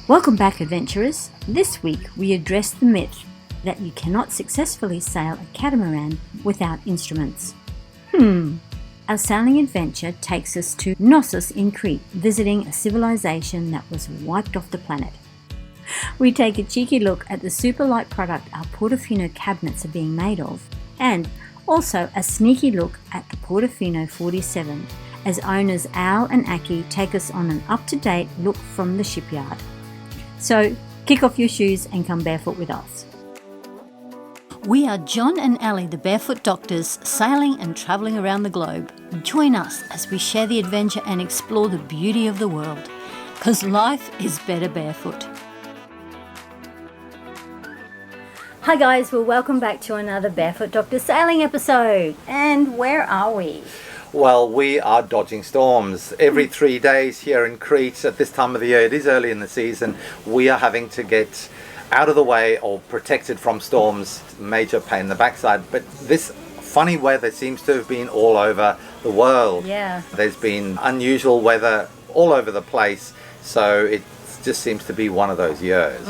Welcome back, adventurers. This week we address the myth that you cannot successfully sail a catamaran without instruments. Our sailing adventure takes us to Knossos in Crete, visiting a civilization that was wiped off the planet. We take a cheeky look at the super light product our Portofino cabinets are being made of, and also a sneaky look at the Portofino 47 as owners Al and Aki take us on an up-to-date look from the shipyard. So kick off your shoes and come barefoot with us. We are John and Ali, the Barefoot Doctors, sailing and travelling around the globe. Join us as we share the adventure and explore the beauty of the world, because life is better barefoot. Hi guys, well, welcome back to another Barefoot Doctor sailing episode. And where are we? Well, we are dodging storms. Every 3 days here in Crete at this time of the year, it is early in the season, we are having to get out of the way or protected from storms. Major pain in the backside. But this funny weather seems to have been all over the world. Yeah. There's been unusual weather all over the place. So it just seems to be one of those years.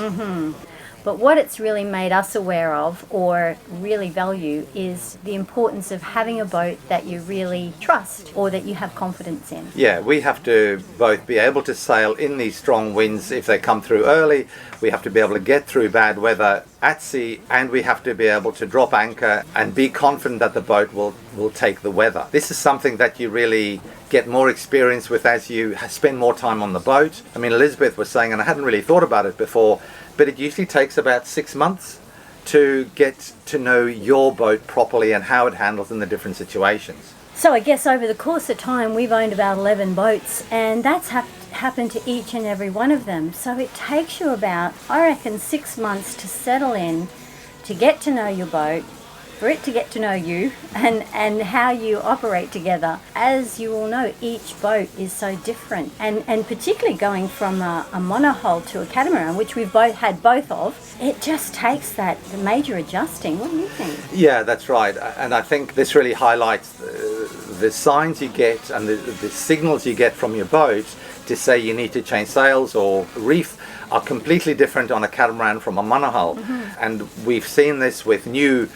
But what it's really made us aware of, or really value, is the importance of having a boat that you really trust or that you have confidence in. Yeah, we have to both be able to sail in these strong winds if they come through early. We have to be able to get through bad weather at sea, and we have to be able to drop anchor and be confident that the boat will take the weather. This is something that you really get more experience with as you spend more time on the boat. I mean, Elizabeth was saying, and I hadn't really thought about it before, but it usually takes about 6 months to get to know your boat properly and how it handles in the different situations. So I guess over the course of time we've owned about 11 boats, and that's happened to each and every one of them. So it takes you about, I reckon, 6 months to settle in, to get to know your boat, for it to get to know you, and how you operate together. As you all know, each boat is so different, and particularly going from a monohull to a catamaran, which we've both had both of, it just takes the major adjusting. What do you think? Yeah, that's right. And I think this really highlights the signs you get and the signals you get from your boat to say you need to change sails or reef are completely different on a catamaran from a monohull. And we've seen this with new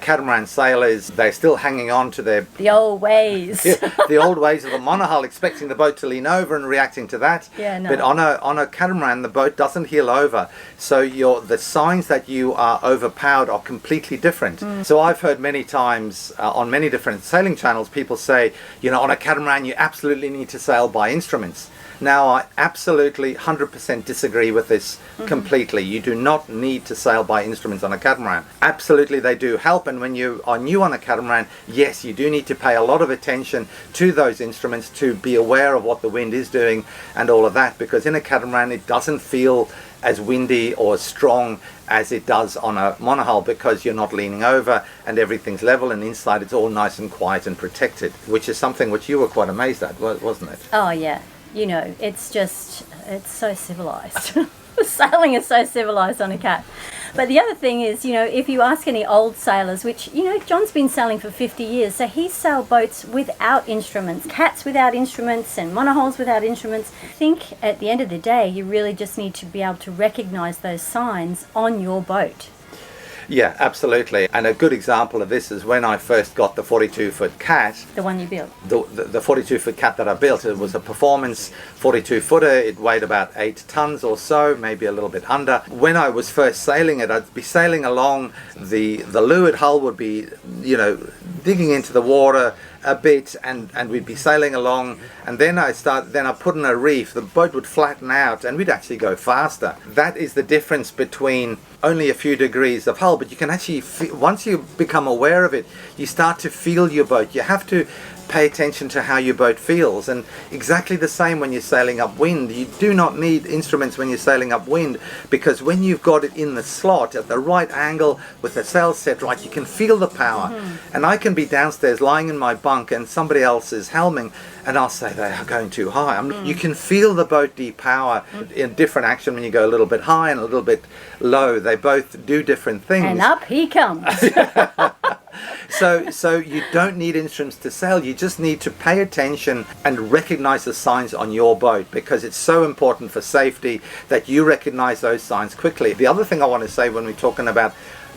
catamaran sailors. They're still hanging on to the old ways. The old ways of a monohull, expecting the boat to lean over and reacting to that. Yeah, no. But on a catamaran, the boat doesn't heel over, so the signs that you are overpowered are completely different. So I've heard many times on many different sailing channels people say, on a catamaran you absolutely need to sail by instruments. Now, I absolutely 100% disagree with this completely. You do not need to sail by instruments on a catamaran. Absolutely, they do help. And when you are new on a catamaran, yes, you do need to pay a lot of attention to those instruments to be aware of what the wind is doing and all of that. Because in a catamaran, it doesn't feel as windy or strong as it does on a monohull, because you're not leaning over and everything's level, and inside it's all nice and quiet and protected, which is something which you were quite amazed at, wasn't it? Oh, yeah. It's so civilized. Sailing is so civilized on a cat. But the other thing is, if you ask any old sailors, which, John's been sailing for 50 years, so he's sailed boats without instruments, cats without instruments and monohulls without instruments. I think at the end of the day, you really just need to be able to recognize those signs on your boat. Yeah, absolutely. And a good example of this is when I first got the 42-foot cat. The one you built? The 42-foot cat that I built. It was a performance 42-footer. It weighed about 8 tons or so, maybe a little bit under. When I was first sailing it, I'd be sailing along. The leeward hull would be, digging into the water a bit, and we'd be sailing along, and then I put in a reef. The boat would flatten out and we'd actually go faster. That is the difference between only a few degrees of hull, but you can actually once you become aware of it, you start to feel your boat. You have to pay attention to how your boat feels, and exactly the same when you're sailing upwind. You do not need instruments when you're sailing upwind, because when you've got it in the slot at the right angle with the sails set right, you can feel the power. And I can be downstairs lying in my bunk and somebody else is helming, and I'll say they are going too high. You can feel the boat depower in different action when you go a little bit high and a little bit low. They both do different things. And up he comes. So you don't need instruments to sail. You just need to pay attention and recognize the signs on your boat, because it's so important for safety that you recognize those signs quickly. The other thing I want to say when we're talking about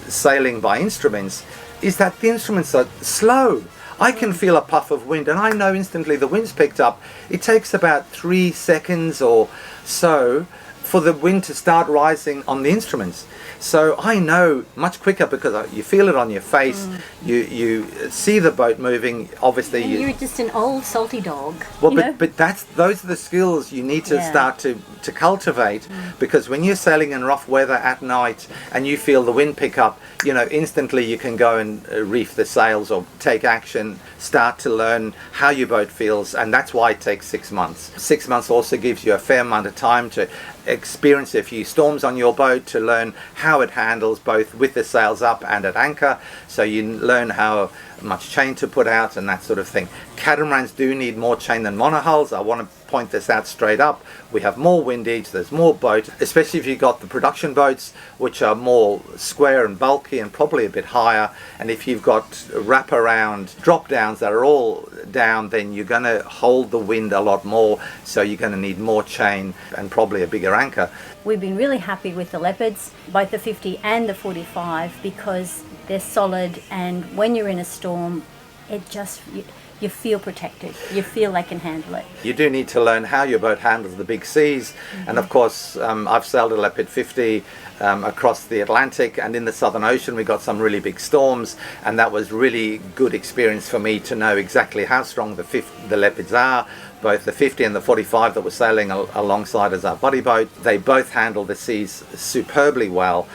sailing by instruments is that the instruments are slow. I can feel a puff of wind and I know instantly the wind's picked up. It takes about 3 seconds or so for the wind to start rising on the instruments. So I know much quicker because you feel it on your face. You see the boat moving. Obviously, you're just an old salty dog. Well, but those are the skills you need to start to cultivate, because when you're sailing in rough weather at night and you feel the wind pick up, instantly you can go and reef the sails or take action, start to learn how your boat feels, and that's why it takes 6 months. 6 months also gives you a fair amount of time to experience a few storms on your boat, to learn how it handles both with the sails up and at anchor, so you learn how much chain to put out and that sort of thing. Catamarans do need more chain than monohulls. I want to point this out straight up. We have more windage, there's more boat, especially if you've got the production boats, which are more square and bulky and probably a bit higher, and if you've got wraparound drop downs that are all down, then you're going to hold the wind a lot more, so you're going to need more chain and probably a bigger anchor. We've been really happy with the Leopards, both the 50 and the 45, because they're solid, and when you're in a storm, it just, you feel protected. You feel they can handle it. You do need to learn how your boat handles the big seas, and of course I've sailed a Leopard 50 across the Atlantic, and in the Southern Ocean we got some really big storms, and that was really good experience for me to know exactly how strong the Leopards are. Both the 50 and the 45 that were sailing alongside as our buddy boat, they both handle the seas superbly well.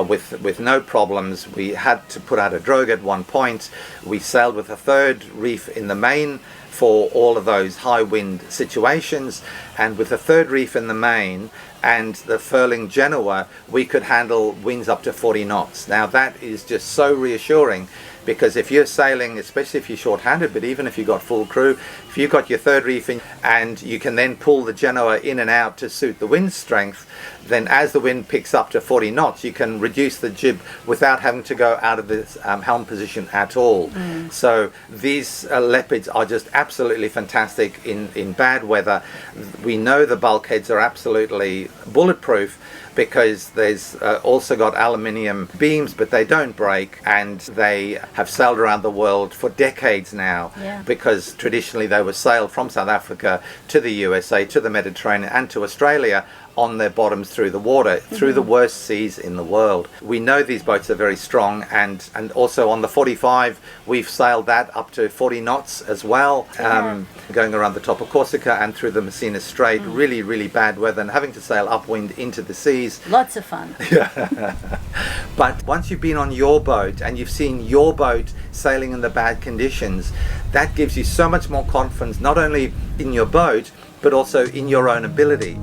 With no problems. We had to put out a drogue at one point. We sailed with a third reef in the main for all of those high wind situations, and with a third reef in the main and the furling Genoa, we could handle winds up to 40 knots. Now that is just so reassuring, because if you're sailing, especially if you're short-handed, but even if you've got full crew, if you've got your third reef in and you can then pull the Genoa in and out to suit the wind strength, then as the wind picks up to 40 knots, you can reduce the jib without having to go out of the helm position at all. So these Leopards are just absolutely fantastic in bad weather. We know the bulkheads are absolutely bulletproof, because there's also got aluminium beams, but they don't break, and they have sailed around the world for decades now, because traditionally they were sailed from South Africa to the USA, to the Mediterranean and to Australia on their bottoms through the water, through the worst seas in the world. We know these boats are very strong, and also on the 45 we've sailed that up to 40 knots as well, going around the top of Corsica and through the Messina Strait. Really, really bad weather, and having to sail upwind into the seas. Lots of fun. But once you've been on your boat and you've seen your boat sailing in the bad conditions, that gives you so much more confidence, not only in your boat but also in your own ability.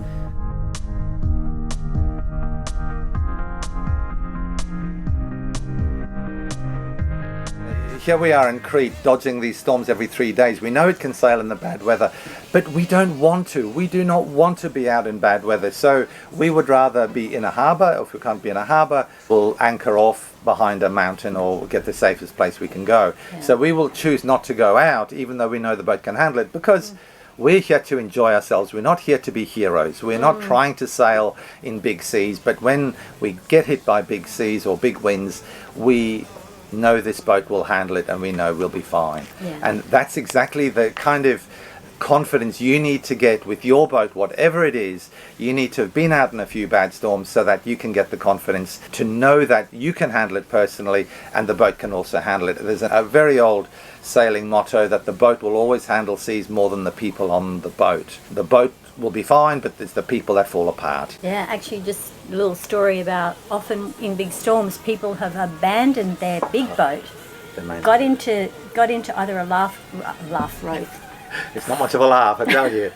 Here we are in Crete, dodging these storms every 3 days. We know it can sail in the bad weather, but we don't want to. We do not want to be out in bad weather. So we would rather be in a harbour. If we can't be in a harbour, we'll anchor off behind a mountain or get the safest place we can go. So we will choose not to go out, even though we know the boat can handle it, because we're here to enjoy ourselves. We're not here to be heroes. We're not trying to sail in big seas, but when we get hit by big seas or big winds, we know this boat will handle it, and we know we'll be fine. And that's exactly the kind of confidence you need to get with your boat, whatever it is. You need to have been out in a few bad storms so that you can get the confidence to know that you can handle it personally, and the boat can also handle it. There's a very old sailing motto that the boat will always handle seas more than the people on the boat. The boat will be fine, but it's the people that fall apart. Actually, just a little story about, often in big storms people have abandoned their big boat, got into either a life raft. It's not much of a laugh, I tell you.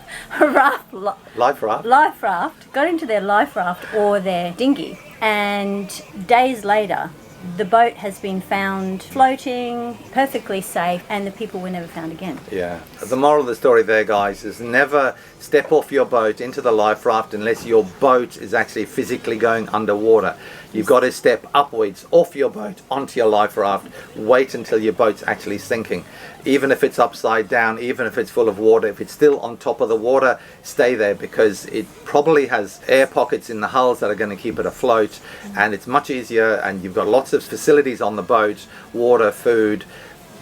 Life raft. Got into their life raft or their dinghy, and days later the boat has been found floating, perfectly safe, and the people were never found again. Yeah. The moral of the story there, guys, is never step off your boat into the life raft unless your boat is actually physically going underwater. You've got to step upwards off your boat onto your life raft. Wait until your boat's actually sinking. Even if it's upside down, even if it's full of water, if it's still on top of the water, stay there, because it probably has air pockets in the hulls that are going to keep it afloat, and it's much easier, and you've got lots of facilities on the boat, water, food,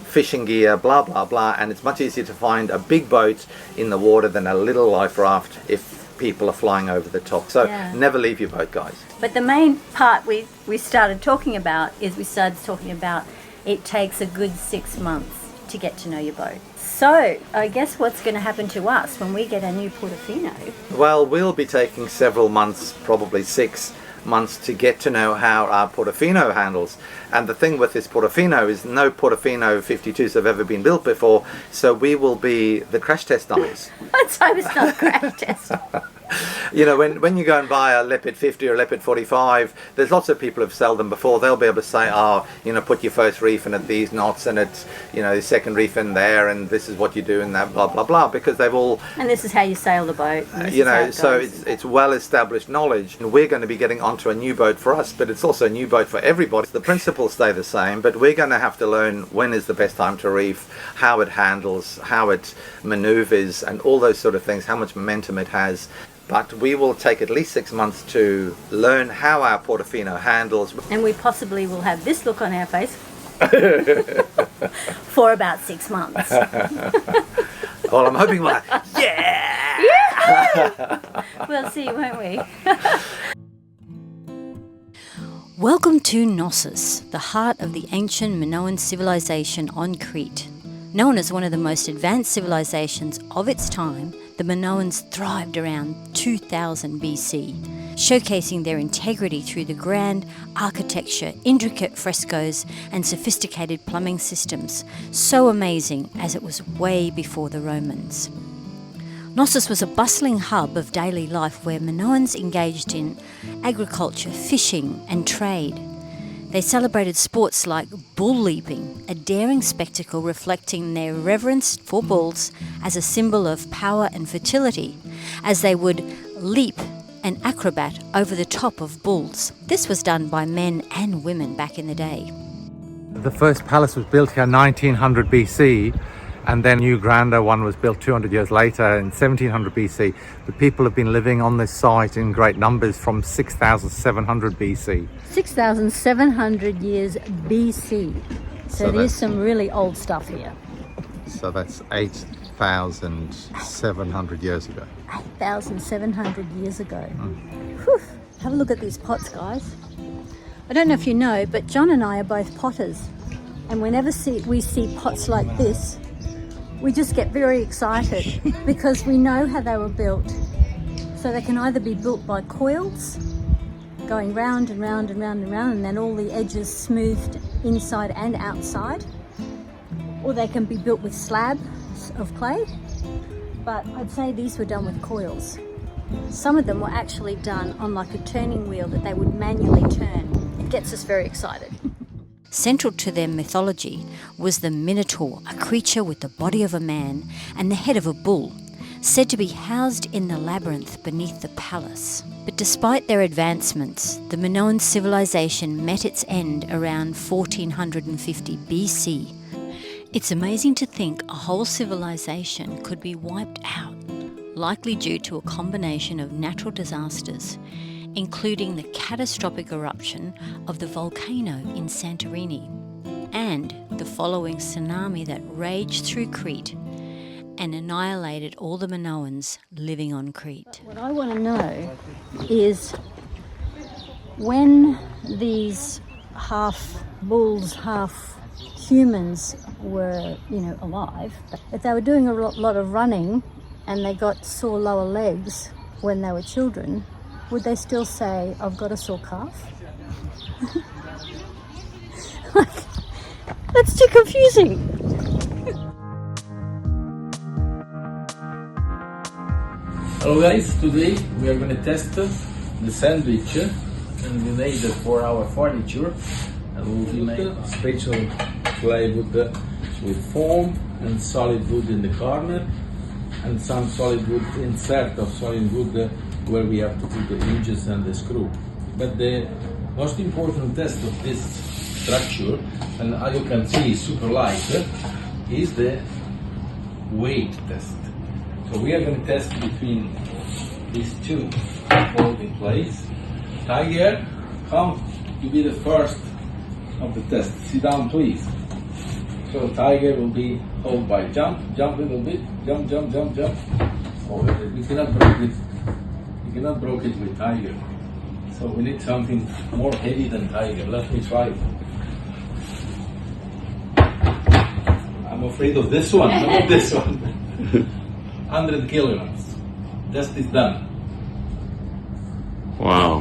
fishing gear, blah blah blah, and it's much easier to find a big boat in the water than a little life raft if people are flying over the top. So never leave your boat, guys. But the main part we started talking about is it takes a good 6 months to get to know your boat. So I guess what's going to happen to us when we get a new Portofino? Well, we'll be taking several months, probably 6 months, to get to know how our Portofino handles. And the thing with this Portofino is no Portofino 52s have ever been built before, so we will be the crash test dummies. Let's hope it's not a crash test. You know, when you go and buy a Leopard 50 or a Leopard 45, there's lots of people who've sold them before. They'll be able to say, oh, you know, put your first reef in at these knots, and it's, you know, the second reef in there, and this is what you do, and that, blah blah blah, because they've all, and this is how you sail the boat, you know, so it's well established knowledge. And we're going to be getting onto a new boat for us, but it's also a new boat for everybody. The principles stay the same, but we're going to have to learn when is the best time to reef, how it handles, how it maneuvers, and all those sort of things, how much momentum it has. But we will take at least 6 months to learn how our Portofino handles. And we possibly will have this look on our face for about 6 months. Well, I'm hoping we'll yeah! We'll see, won't we? Welcome to Knossos, the heart of the ancient Minoan civilization on Crete. Known as one of the most advanced civilizations of its time, the Minoans thrived around 2000 BC, showcasing their integrity through the grand architecture, intricate frescoes, and sophisticated plumbing systems, so amazing as it was way before the Romans. Knossos was a bustling hub of daily life where Minoans engaged in agriculture, fishing, and trade. They celebrated sports like bull leaping, a daring spectacle reflecting their reverence for bulls as a symbol of power and fertility, as they would leap and acrobat over the top of bulls. This was done by men and women back in the day. The first palace was built here in 1900 BC, and then a new grander one was built 200 years later in 1700 BC. The people have been living on this site in great numbers from 6700 BC. 6,700 years BC. So there's some really old stuff here. So that's 8,700 years ago. 8,700 years ago. Whew. Have a look at these pots, guys. I don't know if you know, but John and I are both potters. And whenever we see pots like this, we just get very excited because we know how they were built. So they can either be built by coils, going round and round and round and round, and then all the edges smoothed inside and outside, or they can be built with slabs of clay. But I'd say these were done with coils. Some of them were actually done on like a turning wheel that they would manually turn. It gets us very excited. Central to their mythology was the Minotaur, a creature with the body of a man and the head of a bull, said to be housed in the labyrinth beneath the palace. But despite their advancements, the Minoan civilization met its end around 1450 BC. It's amazing to think a whole civilization could be wiped out, likely due to a combination of natural disasters, including the catastrophic eruption of the volcano in Santorini and the following tsunami that raged through Crete and annihilated all the Minoans living on Crete. What I want to know is when these half bulls, half humans were, alive, if they were doing a lot of running and they got sore lower legs when they were children, would they still say, I've got a sore calf? That's too confusing. Hello guys, today we are going to test the sandwich and we made it for our furniture. and we made special plywood with foam and solid wood in the corner, and some solid wood insert of solid wood where we have to put the hinges and the screw. But the most important test of this structure, and as you can see super light, is the weight test. So we are going to test between these two holding place. Tiger, come to be the first of the test. Sit down, please. So Tiger will be hold by jump a little bit, jump. Oh, we cannot break it. We cannot break it with Tiger. So we need something more heavy than Tiger. Let me try. I'm afraid of this one, not of this one. 100 kilograms. Test is done. Wow.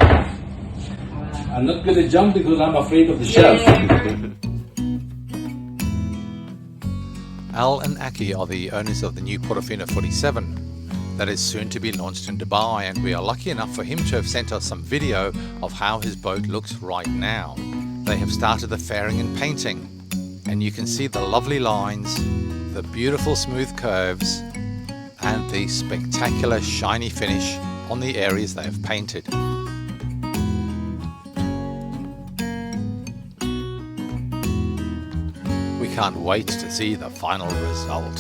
I'm not going to jump because I'm afraid of the shells. Al and Aki are the owners of the new Portofino 47 that is soon to be launched in Dubai, and we are lucky enough for him to have sent us some video of how his boat looks right now. They have started the fairing and painting, and you can see the lovely lines, the beautiful smooth curves, and the spectacular shiny finish on the areas they have painted. We can't wait to see the final result.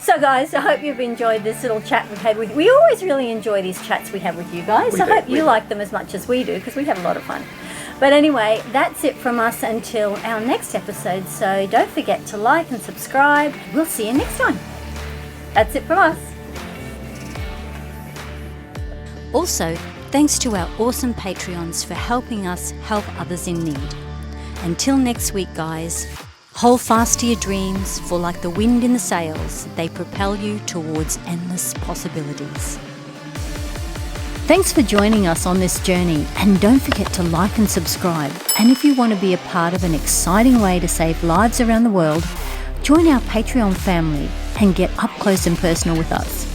So guys, I hope you've enjoyed this little chat we've had with you. We always really enjoy these chats we have with you guys. I hope you like them as much as we do, because we have a lot of fun. But anyway, that's it from us until our next episode. So don't forget to like and subscribe. We'll see you next time. That's it from us. Also, thanks to our awesome Patreons for helping us help others in need. Until next week, guys, hold fast to your dreams, for like the wind in the sails, they propel you towards endless possibilities. Thanks for joining us on this journey, and don't forget to like and subscribe. And if you want to be a part of an exciting way to save lives around the world, join our Patreon family and get up close and personal with us.